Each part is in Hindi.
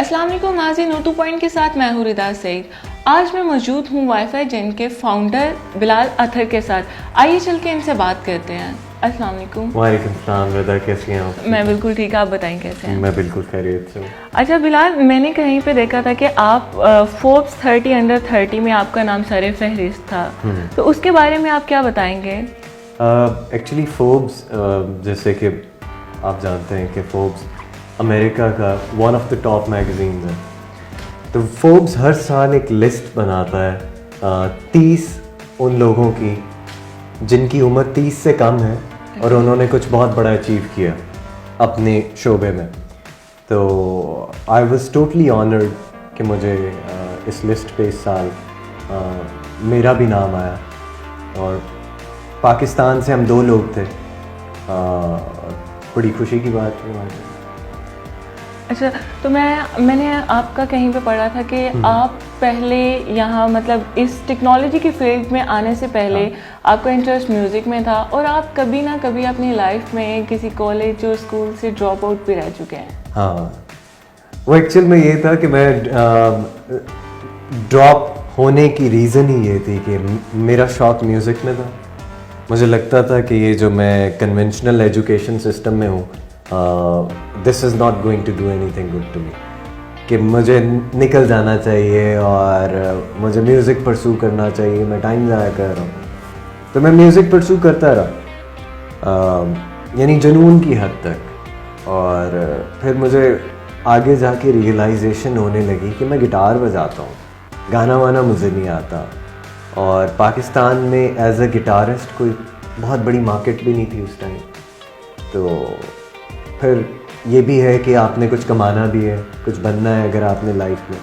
अस्सलाम वालेकुम नाज़रीन, नोटू पॉइंट के साथ मैं हूँ रिदा सईद। आज मैं मौजूद हूँ वाईफाई जेन के फाउंडर बिलाल अतहर के साथ। आइए चल के इनसे बात करते हैं। अस्सलाम वालेकुम। वालेकुम सलाम। रिदा कैसी हैं आप? मैं बिल्कुल ठीक, आप बताएं कैसे हैं? मैं बिल्कुल खैरियत से हूँ। अच्छा बिलाल, मैंने कहीं पे देखा था कि आप फोर्ब्स 30 अंडर 30 में आपका नाम सरे फहरिस्त था, तो उसके बारे में आप क्या बताएंगे? एक्चुअली फोर्ब्स जैसे कि आप जानते हैं कि फोर्ब्स अमेरिका का one of the top magazines है। तो फोर्ब्स हर साल एक लिस्ट बनाता है 30 उन लोगों की जिनकी उम्र 30 से कम है और उन्होंने कुछ बहुत बड़ा अचीव किया अपने शोबे में। तो आई वॉज टोटली ऑनर्ड कि मुझे इस लिस्ट पे इस साल मेरा भी नाम आया। और पाकिस्तान से हम 2 लोग थे। बड़ी खुशी की बात है। अच्छा, तो मैंने आपका कहीं पे पढ़ा था कि आप पहले यहाँ मतलब इस टेक्नोलॉजी की फील्ड में आने से पहले आपका इंटरेस्ट म्यूज़िक में था और आप कभी ना कभी अपनी लाइफ में किसी कॉलेज और स्कूल से ड्रॉप आउट भी रह चुके हैं। हाँ, वो एक्चुअल में ये था कि मैं ड्रॉप होने की रीज़न ही ये थी कि मेरा शौक म्यूज़िक में था। मुझे लगता था कि ये जो मैं कन्वेंशनल एजुकेशन सिस्टम में हूँ, this is not going to do anything good to me, कि मुझे निकल जाना चाहिए और मुझे म्यूज़िक परसू करना चाहिए। मैं टाइम ज़ाया कर रहा हूँ, तो मैं म्यूज़िक परसू करता रहा, यानी जुनून की हद तक। और फिर मुझे आगे जाके रियलाइजेशन होने लगी कि मैं गिटार बजाता हूँ, गाना वाना मुझे नहीं आता। और पाकिस्तान में एज अ गिटारिस्ट कोई बहुत बड़ी मार्केट भी नहीं थी उस टाइम। तो फिर ये भी है कि आपने कुछ कमाना भी है, कुछ बनना है अगर आपने लाइफ में।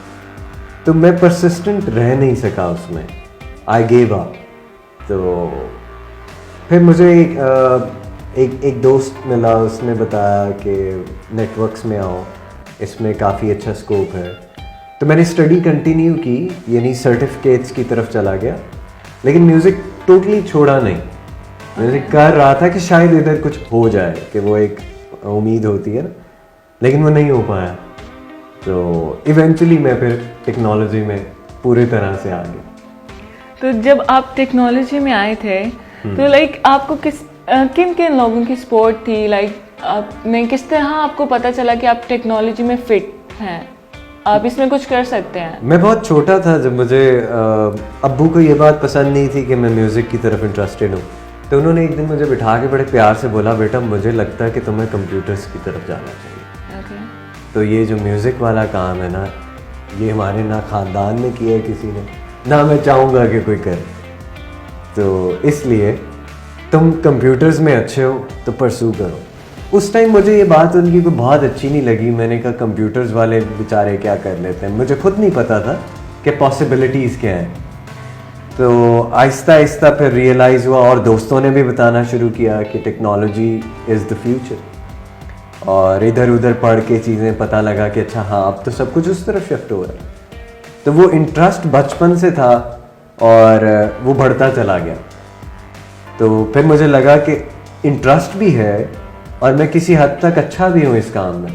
तो मैं परसिस्टेंट रह नहीं सका उसमें, आई गेव अप। तो फिर मुझे एक दोस्त मिला, उसने बताया कि नेटवर्क्स में आओ, इसमें काफ़ी अच्छा स्कोप है। तो मैंने स्टडी कंटिन्यू की, यानी सर्टिफिकेट्स की तरफ चला गया, लेकिन म्यूज़िक टोटली छोड़ा नहीं। म्यूज़िक कर रहा था कि शायद इधर कुछ हो जाए, कि वो एक उम्मीद होती है ना, लेकिन वो नहीं हो पाया। तो इवेंचुअली मैं फिर टेक्नोलॉजी में पूरी तरह से आ गया। तो जब आप टेक्नोलॉजी में आए थे तो लाइक आपको किन किन लोगों की सपोर्ट थी? लाइक आपने किस तरह आपको पता चला कि आप टेक्नोलॉजी में फिट हैं, आप इसमें कुछ कर सकते हैं? मैं बहुत छोटा था जब मुझे अब्बू को ये बात पसंद नहीं थी कि मैं म्यूज़िक की तरफ इंटरेस्टेड हूँ। तो उन्होंने एक दिन मुझे बिठा के बड़े प्यार से बोला, बेटा मुझे लगता है कि तुम्हें कंप्यूटर्स की तरफ जाना चाहिए। तो ये जो म्यूज़िक वाला काम है ना, ये हमारे ना ख़ानदान में किया है किसी ने, ना मैं चाहूँगा कि कोई करे। तो इसलिए तुम कंप्यूटर्स में अच्छे हो तो परसू करो। उस टाइम मुझे ये बात उनकी कोई बहुत अच्छी नहीं लगी। मैंने कहा कंप्यूटर्स वाले बेचारे क्या कर लेते हैं, मुझे खुद नहीं पता था कि पॉसिबिलिटीज़ क्या हैं। तो आहिस्ता आहिस्ता फिर रियलाइज़ हुआ और दोस्तों ने भी बताना शुरू किया कि टेक्नोलॉजी इज़ द फ्यूचर। और इधर उधर पढ़ के चीज़ें पता लगा कि अच्छा हाँ, अब तो सब कुछ उस तरफ शिफ्ट हो रहा है। तो वो इंटरेस्ट बचपन से था और वो बढ़ता चला गया। तो फिर मुझे लगा कि इंटरेस्ट भी है और मैं किसी हद तक अच्छा भी हूँ इस काम में,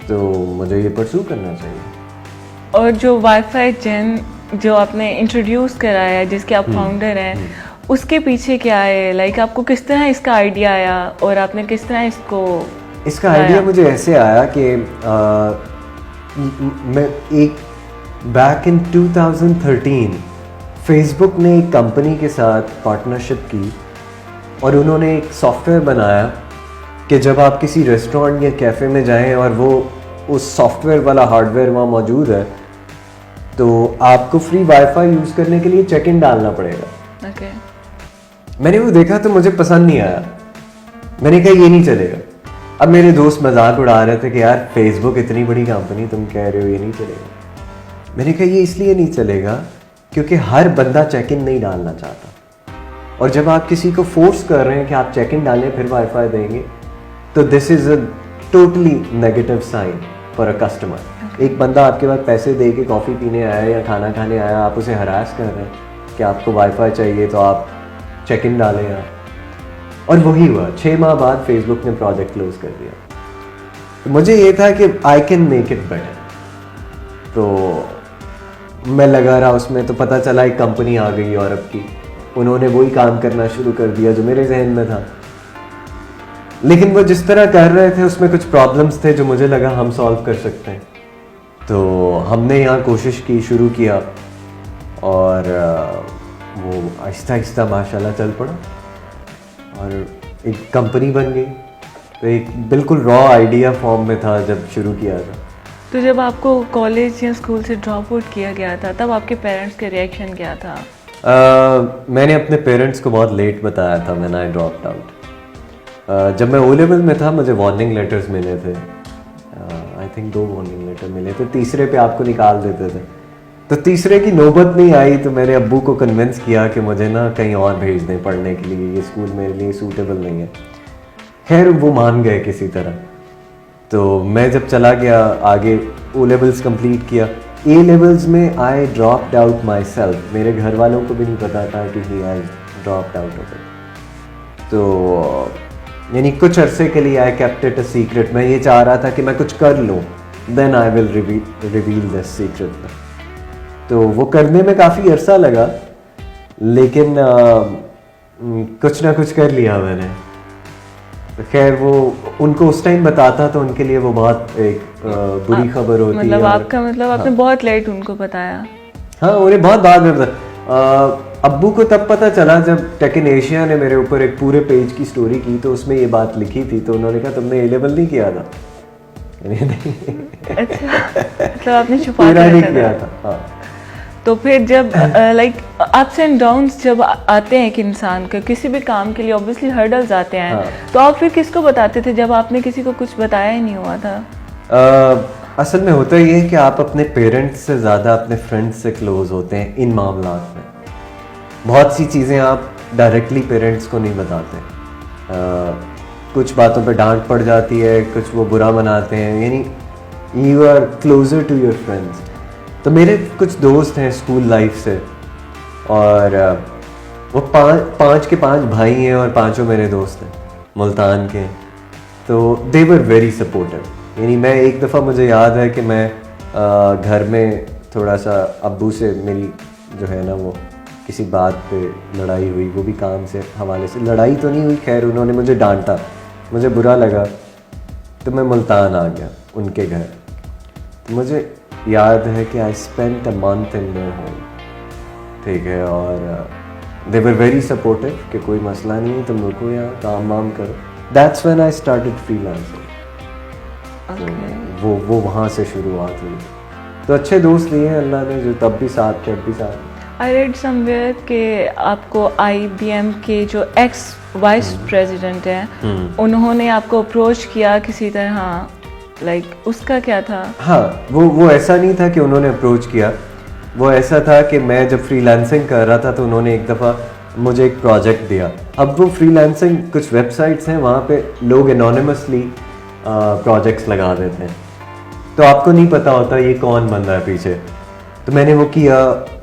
तो मुझे ये परसू करना चाहिए। और जो वाईफाई जेन जो आपने इंट्रोड्यूस कराया है, जिसके आप फाउंडर हैं, उसके पीछे क्या है? लाइक आपको किस तरह इसका आइडिया आया और आपने किस तरह इसका आइडिया मुझे ऐसे आया कि मैं बैक इन 2013 फेसबुक ने एक कंपनी के साथ पार्टनरशिप की और उन्होंने एक सॉफ्टवेयर बनाया कि जब आप किसी रेस्टोरेंट या कैफ़े में जाएं और वो उस सॉफ्टवेयर वाला हार्डवेयर वहाँ मौजूद है, तो आपको फ्री वाईफाई यूज़ करने के लिए चेक इन डालना पड़ेगा। मैंने वो देखा तो मुझे पसंद नहीं आया। मैंने कहा ये नहीं चलेगा। अब मेरे दोस्त मजाक उड़ा रहे थे कि यार फेसबुक इतनी बड़ी कंपनी, तुम कह रहे हो ये नहीं चलेगा। मैंने कहा ये इसलिए नहीं चलेगा क्योंकि हर बंदा चेक इन नहीं डालना चाहता, और जब आप किसी को फोर्स कर रहे हैं कि आप चेक इन डालें फिर वाईफाई देंगे, तो this is a totally negative sign for a customer. एक बंदा आपके पास पैसे दे के कॉफ़ी पीने आया या खाना खाने आया, आप उसे हरास कर रहे हैं कि आपको वाईफाई चाहिए तो आप चेक इन डालें यार। और वही हुआ, 6 माह बाद फेसबुक ने प्रोजेक्ट क्लोज कर दिया। तो मुझे ये था कि I can make it better. तो मैं लगा रहा उसमें, तो पता चला एक कंपनी आ गई यूरोप की, उन्होंने वही काम करना शुरू कर दिया जो मेरे जहन में था। लेकिन वो जिस तरह कर रहे थे उसमें कुछ प्रॉब्लम्स थे जो मुझे लगा हम सॉल्व कर सकते हैं। तो हमने यहाँ कोशिश की, शुरू किया, और वो आहिस्ता आहिस्ता माशाल्लाह चल पड़ा और एक कंपनी बन गई। तो एक बिल्कुल रॉ आइडिया फॉर्म में था जब शुरू किया था। तो जब आपको कॉलेज या स्कूल से ड्रॉप आउट किया गया था तब आपके पेरेंट्स के रिएक्शन क्या था? मैंने अपने पेरेंट्स को बहुत लेट बताया था व्हेन आई ड्रॉप्ड आउट। जब मैं ओ लेवल में था मुझे वार्निंग लेटर्स मिले थे, आई थिंक 2 वार्निंग लेटर मिले थे, तीसरे पे आपको निकाल देते थे। तो तीसरे की नौबत नहीं आई तो मैंने अब्बू को कन्विंस किया कि मुझे ना कहीं और भेज दें पढ़ने के लिए, ये स्कूल मेरे लिए सूटेबल नहीं है। खैर वो मान गए किसी तरह। तो मैं जब चला गया आगे, ओ लेवल्स कंप्लीट किया, ए लेवल्स में I dropped out myself. मेरे घर वालों को भी नहीं पता था कि ही I dropped out of it. तो यानी कुछ अरसे के लिए I kept it a secret. मैं ये चाह रहा था कि मैं कुछ कर लूँ, then I will reveal this secret. तो वो करने में काफ़ी अरसा लगा, लेकिन कुछ ना कुछ कर लिया मैंने। तो खैर वो उनको उस टाइम बताता तो उनके लिए वो बहुत एक बुरी खबर होती मतलब है। आपका मतलब आपने बहुत लेट उनको बताया? हाँ, उन्हें बहुत बाद में पता। अब्बू को तब पता चला जब टेक इन एशिया ने मेरे ऊपर एक पूरे पेज की स्टोरी की, तो उसमें ये बात लिखी थी। तो उन्होंने कहा तुमने ए लेवल नहीं किया था। अच्छा, मतलब आपने छुपा पूरा के नहीं रखा किया था। था। हाँ। तो फिर जब लाइक अप्स एंड डाउन्स जब आते हैं एक इंसान के किसी भी काम के लिए, ऑब्वियसली हर्डल्स आते हैं, हाँ। तो आप फिर किसको बताते थे जब आपने किसी को कुछ बताया ही नहीं हुआ था? असल में होता ये है कि आप अपने पेरेंट्स से ज़्यादा अपने फ्रेंड्स से क्लोज होते हैं इन मामलात में। बहुत सी चीज़ें आप डायरेक्टली पेरेंट्स को नहीं बताते। कुछ बातों पे डांट पड़ जाती है, कुछ वो बुरा मनाते हैं, यानी you are closer to your friends. तो मेरे कुछ दोस्त हैं स्कूल लाइफ से, और वो पाँच के 5 भाई हैं और पांचों मेरे दोस्त हैं मुल्तान के। तो दे वर वेरी सपोर्टिव। यानी मैं एक दफ़ा मुझे याद है कि मैं घर में थोड़ा सा अब्बू से मेरी जो है ना वो किसी बात पे लड़ाई हुई, वो भी काम से हवाले से। लड़ाई तो नहीं हुई, खैर उन्होंने मुझे डांटा, मुझे बुरा लगा, तो मैं मुल्तान आ गया उनके घर। तो मुझे याद है कि I spent a month in their home, ठीक है, और दे वर वेरी सपोर्टिव कि कोई मसला नहीं है, तुम रुको यहाँ काम वाम करो। That's when I started freelancing. तो वो वहाँ से शुरुआत हुई। तो अच्छे दोस्त लिए हैं अल्लाह ने, जो तब भी साथ थे, अब भी साथ। आई रेड समवेयर कि आपको IBM के जो एक्स वाइस प्रेसिडेंट हैं उन्होंने आपको अप्रोच किया किसी तरह, लाइक उसका क्या था? हाँ, वो ऐसा नहीं था कि उन्होंने अप्रोच किया। वो ऐसा था कि मैं जब फ्रीलांसिंग कर रहा था तो उन्होंने एक दफ़ा मुझे एक प्रोजेक्ट दिया। अब वो फ्रीलांसिंग कुछ वेबसाइट्स हैं, वहाँ पे लोग एनोनिमसली प्रोजेक्ट्स लगा देते हैं, तो आपको नहीं पता होता ये कौन बंदा है पीछे। तो मैंने वो किया,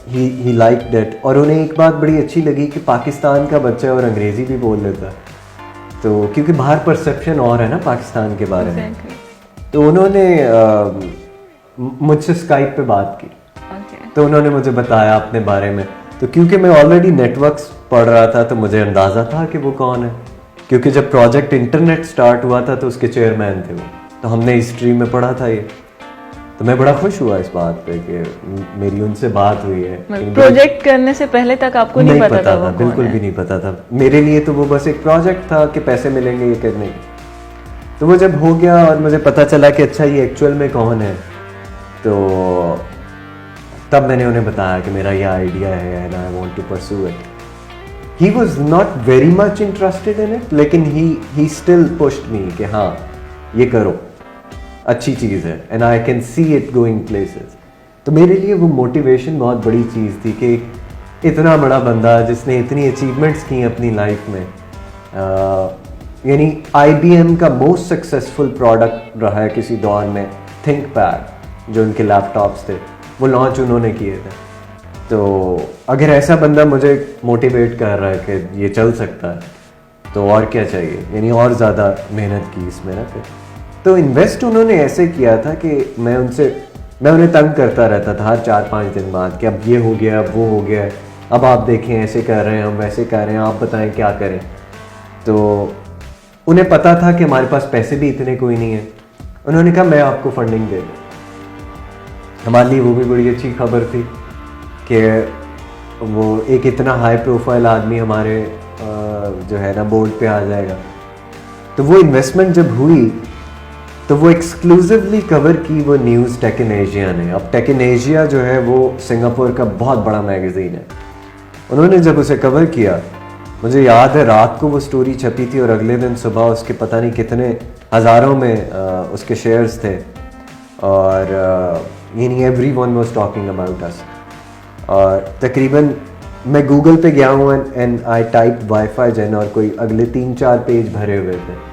ही लाइक्ड इट, और उन्हें एक बात बड़ी अच्छी लगी कि पाकिस्तान का बच्चा और अंग्रेज़ी भी बोल लेता है। तो क्योंकि बाहर परसेप्शन और है ना पाकिस्तान के बारे में। तो उन्होंने मुझसे स्काइप पे बात की। तो उन्होंने मुझे बताया अपने बारे में। तो क्योंकि मैं ऑलरेडी नेटवर्क्स पढ़ रहा था तो मुझे अंदाज़ा था कि वो कौन है, क्योंकि जब प्रोजेक्ट इंटरनेट स्टार्ट हुआ था तो उसके चेयरमैन थे वो। तो हमने हिस्ट्री में पढ़ा था ये। तो मैं बड़ा खुश हुआ इस बात पे कि मेरी उनसे बात हुई है। प्रोजेक्ट करने से पहले तक आपको नहीं पता था वो बिल्कुल भी नहीं पता था। मेरे लिए तो वो बस एक प्रोजेक्ट था कि पैसे मिलेंगे ये करने के। तो वो जब हो गया और मुझे पता चला कि अच्छा ये एक्चुअल में कौन है, तो तब मैंने उन्हें बताया कि मेरा ये आइडिया है and I want to pursue it. He was not very much interested in it, लेकिन ही स्टिल पुश्ड मी कि हाँ ये करो, अच्छी चीज़ है and I can see it going places. तो मेरे लिए वो मोटिवेशन बहुत बड़ी चीज़ थी कि इतना बड़ा बंदा जिसने इतनी अचीवमेंट्स की अपनी लाइफ में, यानी IBM का मोस्ट सक्सेसफुल प्रोडक्ट रहा है किसी दौर में थिंकपैड, जो उनके लैपटॉप्स थे, वो लॉन्च उन्होंने किए थे। तो अगर ऐसा बंदा मुझे मोटिवेट कर रहा है कि ये चल सकता है, तो और क्या चाहिए, यानी और ज़्यादा मेहनत की इसमें ना। फिर तो इन्वेस्ट उन्होंने ऐसे किया था कि मैं उनसे मैं उन्हें तंग करता रहता था हर 4-5 दिन बाद कि अब ये हो गया, अब वो हो गया, अब आप देखें ऐसे कर रहे हैं, हम वैसे कर रहे हैं, आप बताएं क्या करें। तो उन्हें पता था कि हमारे पास पैसे भी इतने कोई नहीं है। उन्होंने कहा मैं आपको फंडिंग दे दूँ। हमारे लिए वो भी बड़ी अच्छी खबर थी कि वो एक इतना हाई प्रोफाइल आदमी हमारे जो है ना बोर्ड पे आ जाएगा। तो वो इन्वेस्टमेंट जब हुई तो वो एक्सक्लूसिवली कवर की वो न्यूज़ टेक इन एशिया ने। अब टेक इन एशिया जो है वो सिंगापुर का बहुत बड़ा मैगज़ीन है। उन्होंने जब उसे कवर किया, मुझे याद है रात को वो स्टोरी छपी थी और अगले दिन सुबह उसके पता नहीं कितने हज़ारों में उसके शेयर्स थे और यानी everyone was talking about us. और तकरीबन मैं गूगल पे गया हूँ एंड आई टाइप वाईफाई जन और कोई अगले 3-4 पेज भरे हुए थे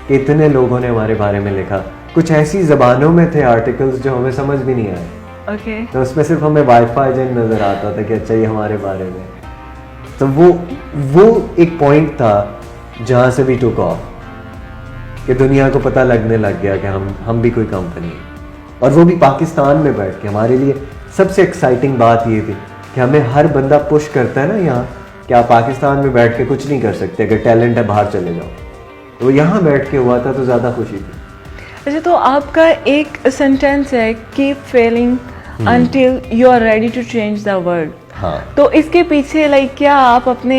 कि इतने लोगों ने हमारे बारे में लिखा। कुछ ऐसी ज़बानों में थे आर्टिकल्स जो हमें समझ भी नहीं आए। ओके। तो उसमें सिर्फ हमें वाईफाई जन नज़र आता था कि अच्छा ये हमारे बारे में। तो वो एक पॉइंट था जहाँ से भी टुक ऑफ कि दुनिया को पता लगने लग गया कि हम भी कोई कंपनी है। और वो भी पाकिस्तान में बैठ के। हमारे लिए सबसे एक्साइटिंग बात ये थी कि हमें हर बंदा पुश करता है ना यहाँ कि आप पाकिस्तान में बैठ के कुछ नहीं कर सकते, अगर टैलेंट है बाहर चले जाओ। तो यहाँ बैठ के हुआ था तो ज़्यादा खुशी थी। अच्छा, तो आपका एक सेंटेंस है keep failing until you are ready to change the world. हाँ। तो इसके पीछे क्या आप अपने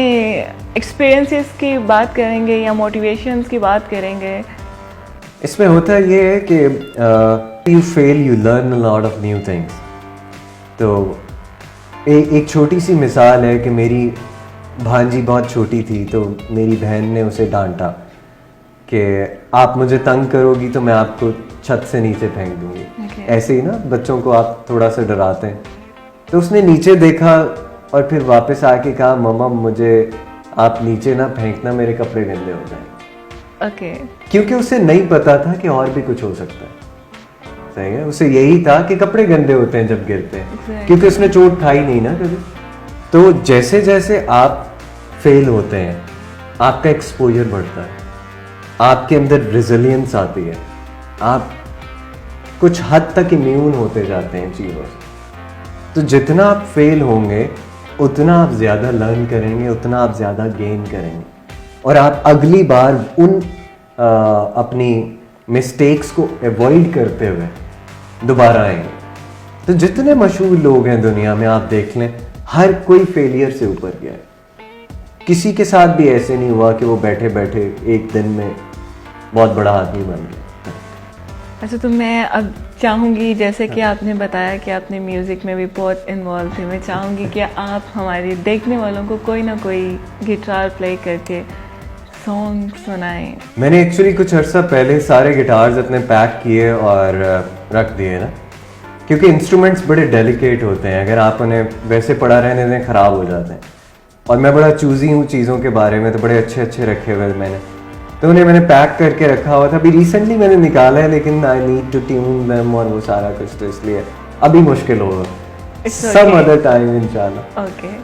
एक्सपीरियंसेस की बात करेंगे या मोटिवेशंस की बात करेंगे? इसमें होता ये है कि you fail you learn a lot of new things. तो एक छोटी सी मिसाल है कि मेरी भांजी बहुत छोटी थी तो मेरी बहन ने उसे डांटा कि आप मुझे तंग करोगी तो मैं आपको छत से नीचे फेंक दूंगी। ऐसे ही ना बच्चों को आप थोड़ा सा डराते हैं। तो उसने नीचे देखा और फिर वापस आके कहा मम्मा मुझे आप नीचे ना फेंकना, मेरे कपड़े गंदे हो जाएंगे। ओके। क्योंकि उसे नहीं पता था कि और भी कुछ हो सकता है। सही है, उसे यही था कि कपड़े गंदे होते हैं जब गिरते हैं, क्योंकि उसने चोट खाई नहीं ना कभी। तो जैसे जैसे आप फेल होते हैं आपका एक्सपोजर बढ़ता है, आपके अंदर रेजिलियंस आती है, आप कुछ हद तक इम्यून होते जाते हैं चीज़ों से। तो जितना आप फेल होंगे उतना आप ज़्यादा लर्न करेंगे, उतना आप ज़्यादा गेन करेंगे और आप अगली बार उन अपनी मिस्टेक्स को अवॉइड करते हुए दोबारा आएंगे। तो जितने मशहूर लोग हैं दुनिया में आप देख लें, हर कोई फेलियर से ऊपर गया है। किसी के साथ भी ऐसे नहीं हुआ कि वो बैठे बैठे एक दिन में बहुत बड़ा आदमी बन गया। अच्छा, तो मैं अब चाहूँगी, जैसे कि आपने बताया कि आपने म्यूज़िक में भी बहुत इन्वॉल्व थे, मैं चाहूँगी कि आप हमारे देखने वालों को कोई ना कोई गिटार प्ले करके सॉन्ग सुनाएं। मैंने एक्चुअली कुछ अर्सा पहले सारे गिटार्स अपने पैक किए और रख दिए ना, क्योंकि इंस्ट्रूमेंट्स बड़े डेलिकेट होते हैं, अगर आप उन्हें वैसे पड़ा रहने दें ख़राब हो जाते हैं। और मैं बड़ा चूज़ी हूँ चीज़ों के बारे में, तो बड़े अच्छे अच्छे रखे हुए मैंने, तो उन्हें मैंने पैक करके रखा हुआ था। अभी रिसेंटली मैंने निकाला है लेकिन I need to tune them और वो सारा कुछ, तो इसलिए अभी मुश्किल होगा। सम अदर टाइम इंशाल्लाह। ओके।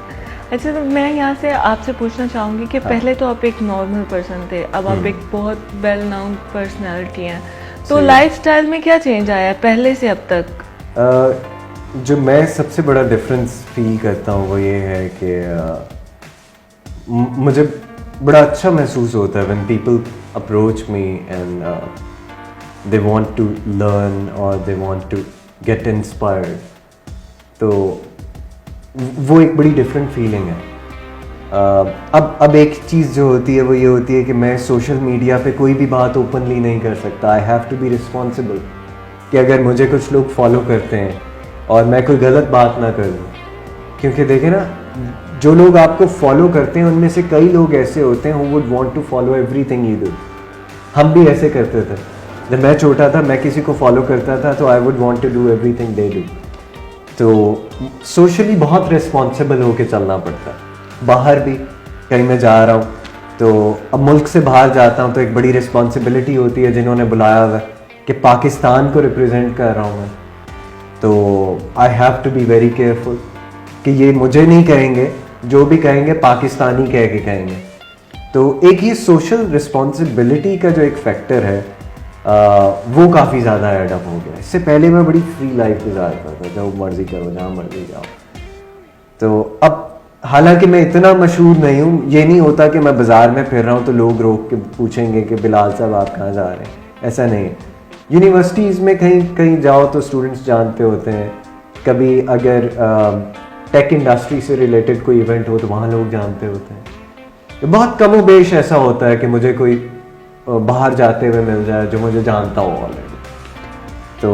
अच्छा, तो मैं यहाँ से आपसे पूछना चाहूँगी कि पहले तो आप एक नॉर्मल पर्सन थे, अब आप एक बहुत वेल नाउन पर्सनैलिटी हैं, तो लाइफस्टाइल में क्या चेंज आया है पहले से अब तक? जो मैं सबसे बड़ा डिफरेंस फील करता हूँ वो ये है कि मुझे बड़ा अच्छा महसूस होता है when people approach me and they want to learn और they want to get inspired. तो वो एक बड़ी डिफरेंट फीलिंग है। अब एक चीज़ जो होती है वो ये होती है कि मैं सोशल मीडिया पे कोई भी बात ओपनली नहीं कर सकता। I have to be responsible कि अगर मुझे कुछ लोग फॉलो करते हैं और मैं कोई गलत बात ना कर दूँ, क्योंकि देखें ना, जो लोग आपको फॉलो करते हैं उनमें से कई लोग ऐसे होते हैं who would want to follow everything you do. हम भी ऐसे करते थे। जब मैं छोटा था मैं किसी को फॉलो करता था तो I would want to do everything they do. तो सोशली बहुत रिस्पॉन्सिबल होकर चलना पड़ता है। बाहर भी कहीं मैं जा रहा हूँ तो अब मुल्क से बाहर जाता हूँ तो एक बड़ी रिस्पॉन्सिबिलिटी होती है, जिन्होंने बुलाया हुआ कि पाकिस्तान को रिप्रेजेंट कर रहा हूँ मैं, तो I have to be very careful कि ये मुझे नहीं कहेंगे, जो भी कहेंगे पाकिस्तानी कह के कहेंगे। तो एक ये सोशल रिस्पॉन्सिबिलिटी का जो एक फैक्टर है वो काफ़ी ज़्यादा एडअप हो गया। इससे पहले मैं बड़ी फ्री लाइफ गुजारता था, जो मर्जी करो जहाँ मर्जी जाओ। तो अब हालांकि मैं इतना मशहूर नहीं हूँ, ये नहीं होता कि मैं बाज़ार में फिर रहा हूँ तो लोग रोक के पूछेंगे कि बिलाल साहब आप कहाँ जा रहे हैं, ऐसा नहीं है। यूनिवर्सिटीज़ में कहीं कहीं जाओ तो स्टूडेंट्स जानते होते हैं, कभी अगर टेक इंडस्ट्री से रिलेटेड कोई इवेंट हो तो वहाँ लोग जानते होते हैं। तो बहुत कमोबेश ऐसा होता है कि मुझे कोई बाहर जाते हुए मिल जाए जो मुझे जानता हो ऑलरेडी। तो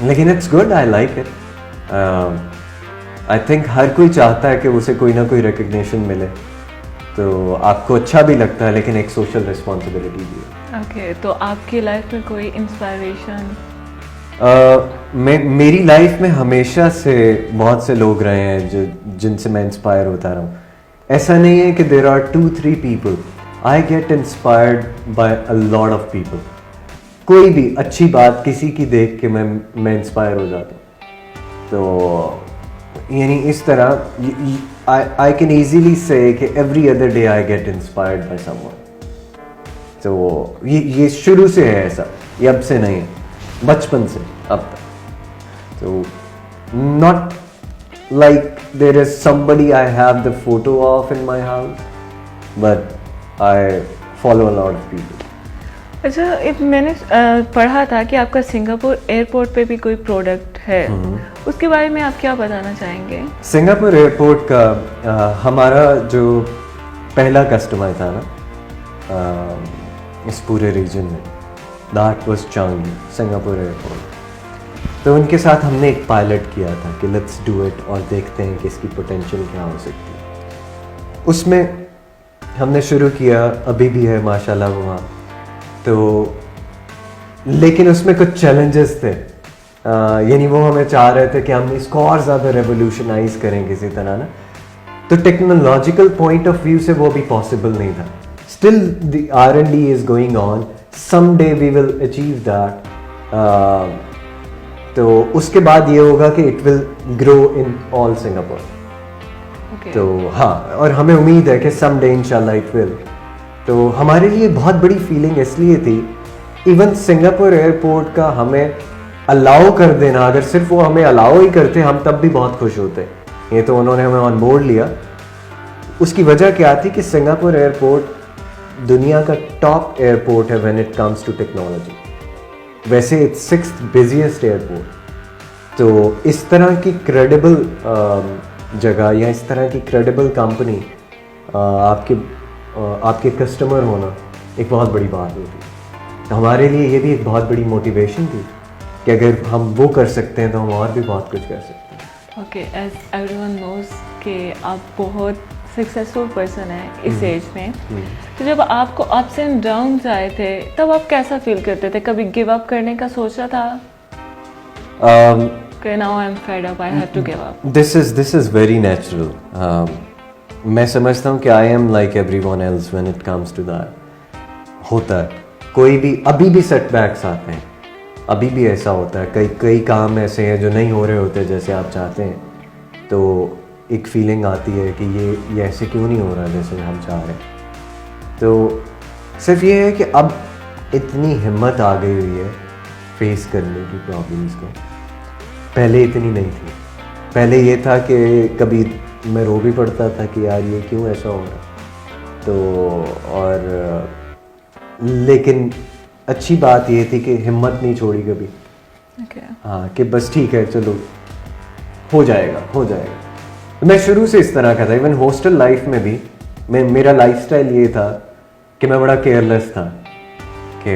लेकिन it's good, I like it. I think हर कोई चाहता है कि उसे कोई ना कोई रिकग्निशन मिले, तो आपको अच्छा भी लगता है, लेकिन एक सोशल रिस्पॉन्सिबिलिटी भी है। ओके, तो आपकी लाइफ में कोई इंस्पायरेशन? मेरी लाइफ में हमेशा से बहुत से लोग रहे हैं जो जिनसे मैं इंस्पायर होता रहा हूँ। ऐसा नहीं है कि there are 2-3 people, I get inspired by a lot of people. कोई भी अच्छी बात किसी की देख के मैं इंस्पायर हो जाता हूँ। तो यानी इस तरह आई कैन ईजीली से कि every other day I get inspired by someone. तो ये शुरू से है ऐसा, ये अब से नहीं है, बचपन से अब तक। तो not like there is somebody I have the photo of in my house, but I follow a lot of people. अच्छा, मैंने पढ़ा था कि आपका सिंगापुर एयरपोर्ट पे भी कोई प्रोडक्ट है, उसके बारे में आप क्या बताना चाहेंगे? सिंगापुर एयरपोर्ट का हमारा जो पहला कस्टमर था ना इस पूरे रीजन में, that was Changi Singapore airport. तो उनके साथ हमने एक पायलट किया था कि लेट्स डू इट और देखते हैं कि इसकी पोटेंशियल क्या हो सकती है। उसमें हमने शुरू किया, अभी भी है माशाल्लाह वहाँ। तो लेकिन उसमें कुछ चैलेंजेस थे, यानी वो हमें चाह रहे थे कि हम इसको और ज़्यादा रेवोल्यूशनाइज करें किसी तरह ना। तो टेक्नोलॉजिकल पॉइंट ऑफ व्यू से वो भी पॉसिबल नहीं था। Still the R&D is going on, some day we will achieve that. तो उसके बाद ये होगा कि it will grow in all Singapore. तो हाँ, और हमें उम्मीद है कि सम डे इंशाल्लाह इट विल। तो हमारे लिए बहुत बड़ी फीलिंग इसलिए थी, इवन सिंगापुर एयरपोर्ट का हमें अलाउ कर देना, अगर सिर्फ वो हमें अलाउ ही करते हम तब भी बहुत खुश होते। ये तो उन्होंने हमें ऑन बोर्ड लिया। उसकी वजह क्या थी कि सिंगापुर एयरपोर्ट दुनिया का टॉप एयरपोर्ट है when it comes to technology. वैसे इट्स 6th बिजिएस्ट एयरपोर्ट। तो इस तरह की क्रेडिबल जगह या इस तरह की क्रेडिबल कंपनी आपके कस्टमर होना एक बहुत बड़ी बात होती। तो हमारे लिए ये भी एक बहुत बड़ी मोटिवेशन थी कि अगर हम वो कर सकते हैं तो हम और भी बहुत कुछ कर सकते हैं। ओके, एज एवरीवन नोज कि आप बहुत सक्सेसफुल पर्सन है इस एज में। तो जब आपको अप्स एंड डाउन्स आए थे तब आप कैसा फील करते थे? कभी गिव अप करने का सोचा था? कि now I am fed up, I have to give up? This is very natural. मैं समझता हूँ कि I am like everyone else when it comes to that. होता है, कोई भी अभी भी सेटबैक्स आते हैं, अभी भी ऐसा होता है। कई काम ऐसे हैं जो नहीं हो रहे होते जैसे आप चाहते हैं, तो एक फीलिंग आती है कि ये ऐसे क्यों नहीं हो रहा जैसे हम चाह रहे हैं। तो सिर्फ ये है कि अब इतनी हिम्मत आ गई हुई है फेस करने की प्रॉब्लम्स को, पहले इतनी नहीं थी। पहले ये था कि कभी मैं रो भी पड़ता था कि यार ये क्यों ऐसा हो रहा। तो और लेकिन अच्छी बात ये थी कि हिम्मत नहीं छोड़ी कभी। हाँ, कि बस ठीक है, चलो हो जाएगा। मैं शुरू से इस तरह का था। इवन हॉस्टल लाइफ में भी मेरा लाइफस्टाइल ये था कि मैं बड़ा केयरलेस था कि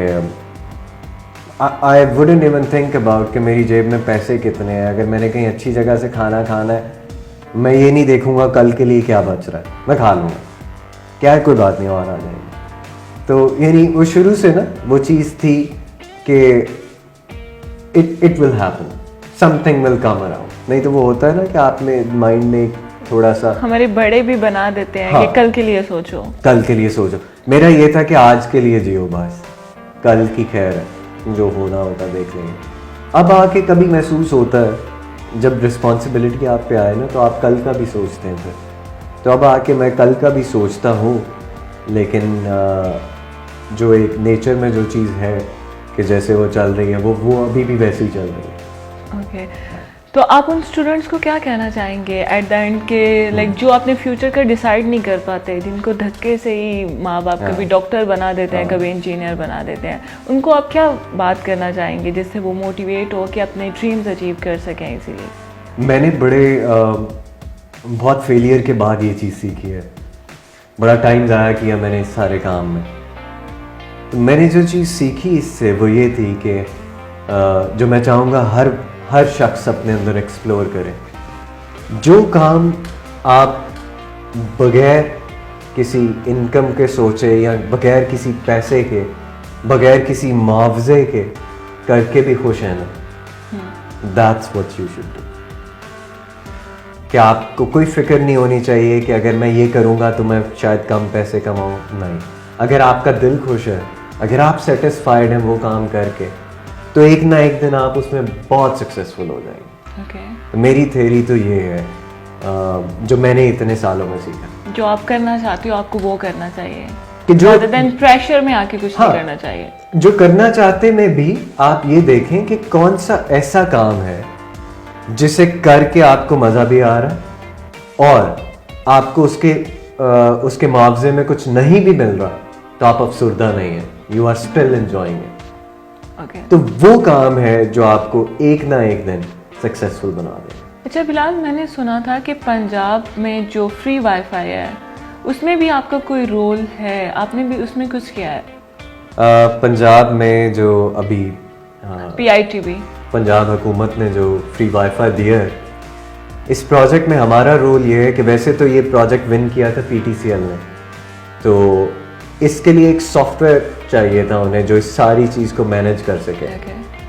I wouldn't even think about कि मेरी जेब में पैसे कितने हैं। अगर मैंने कहीं अच्छी जगह से खाना खाना है, मैं ये नहीं देखूंगा कल के लिए क्या बच रहा है, मैं खा लूँगा, क्या है कोई बात नहीं और आ जाएगी। तो यानी वो शुरू से ना वो चीज़ थी कि it will happen, something will come around. नहीं तो वो होता है ना कि आपने माइंड में थोड़ा सा, हमारे बड़े भी बना देते हैं कि कल के लिए सोचो, कल के लिए सोचो। मेरा ये था कि आज के लिए जियो, बस कल की खैर है, जो होना होता देख लेंगे। अब आके कभी महसूस होता है जब रिस्पॉन्सिबिलिटी आप पे आए ना, तो आप कल का भी सोचते हैं फिर। तो अब आके मैं कल का भी सोचता हूँ, लेकिन जो एक नेचर में जो चीज़ है कि जैसे वो चल रही है वो अभी भी वैसे ही चल रही है। ओके, तो आप उन स्टूडेंट्स को क्या कहना चाहेंगे एट द एंड के लाइक जो अपने फ्यूचर का डिसाइड नहीं कर पाते, जिनको धक्के से ही माँ बाप कभी डॉक्टर बना देते हैं, कभी इंजीनियर बना देते हैं, उनको आप क्या बात करना चाहेंगे जिससे वो मोटिवेट हो कि अपने ड्रीम्स अचीव कर सकें इसीलिए? मैंने बहुत फेलियर के बाद ये चीज़ सीखी है, बड़ा टाइम ज़ाया किया मैंने इस सारे काम में। तो मैंने जो चीज़ सीखी इससे वो ये थी कि जो मैं चाहूँगा हर शख्स अपने अंदर एक्सप्लोर करे। जो काम आप बगैर किसी इनकम के सोचे या बगैर किसी पैसे के, बगैर किसी मुआवजे के करके भी खुश हैं ना, that's what you should do. कि आपको कोई फिक्र नहीं होनी चाहिए कि अगर मैं ये करूँगा तो मैं शायद कम पैसे कमाऊँ, नहीं। अगर आपका दिल खुश है, अगर आप सेटिस्फाइड हैं वो काम करके, तो एक ना एक दिन आप उसमें बहुत सक्सेसफुल हो जाएंगे। ओके, मेरी थ्योरी तो ये है जो मैंने इतने सालों में सीखा, जो आप करना चाहते हो आपको वो करना चाहिए कि जो rather than प्रेशर में आके कुछ हाँ, नहीं करना चाहिए। जो करना चाहते में भी आप ये देखें कि कौन सा ऐसा काम है जिसे करके आपको मजा भी आ रहा है और आपको उसके मुआवजे में कुछ नहीं भी मिल रहा, तो आप अफसुर्दा नहीं है, you are still enjoying it. Okay, तो वो काम है जो आपको एक ना एक दिन सक्सेसफुल बना देगा। अच्छा बिलाल, मैंने सुना था कि पंजाब में जो फ्री वाईफाई है उसमें भी आपका कोई रोल है, आपने भी उसमें कुछ किया है? पंजाब में जो अभी PITB पंजाब हुकूमत ने जो फ्री वाईफाई दिया है, इस प्रोजेक्ट में हमारा रोल ये है कि वैसे तो ये प्रोजेक्ट विन किया था PTCL ने, तो इसके लिए एक सॉफ्टवेयर चाहिए था उन्हें जो इस सारी चीज़ को मैनेज कर सके।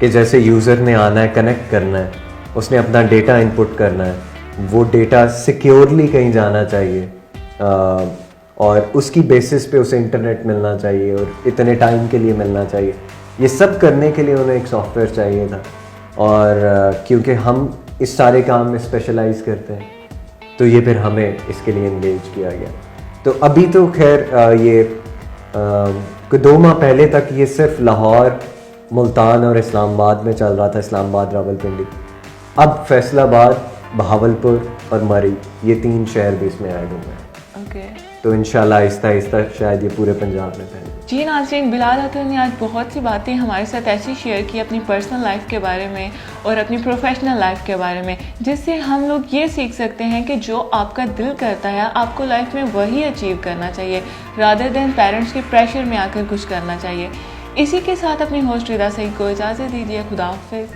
कि जैसे यूज़र ने आना है, कनेक्ट करना है, उसने अपना डेटा इनपुट करना है, वो डेटा सिक्योरली कहीं जाना चाहिए और उसकी बेसिस पे उसे इंटरनेट मिलना चाहिए और इतने टाइम के लिए मिलना चाहिए। ये सब करने के लिए उन्हें एक सॉफ्टवेयर चाहिए था और क्योंकि हम इस सारे काम में स्पेशलाइज करते हैं तो ये फिर हमें इसके लिए इंगेज किया गया। तो अभी तो खैर ये कोई 2 माह पहले तक ये सिर्फ लाहौर, मुल्तान और इस्लामाबाद में चल रहा था, इस्लामाबाद, रावलपिंडी। अब फैसलाबाद, बहावलपुर और मरी, ये 3 शहर भी इसमें ऐड हुए हैं। तो इंशाल्लाह आहिस्ता आहिस्ता शायद ये पूरे पंजाब में फैले। जी नाज़रीन, बिलाल अतहर ने आज बहुत सी बातें हमारे साथ ऐसी शेयर की अपनी पर्सनल लाइफ के बारे में और अपनी प्रोफेशनल लाइफ के बारे में, जिससे हम लोग ये सीख सकते हैं कि जो आपका दिल करता है आपको लाइफ में वही अचीव करना चाहिए, रादर देन पेरेंट्स के प्रेशर में आकर कुछ करना चाहिए। इसी के साथ अपनी होस्ट रिदा सईद को इजाज़त दीजिए। खुदा हाफिज़।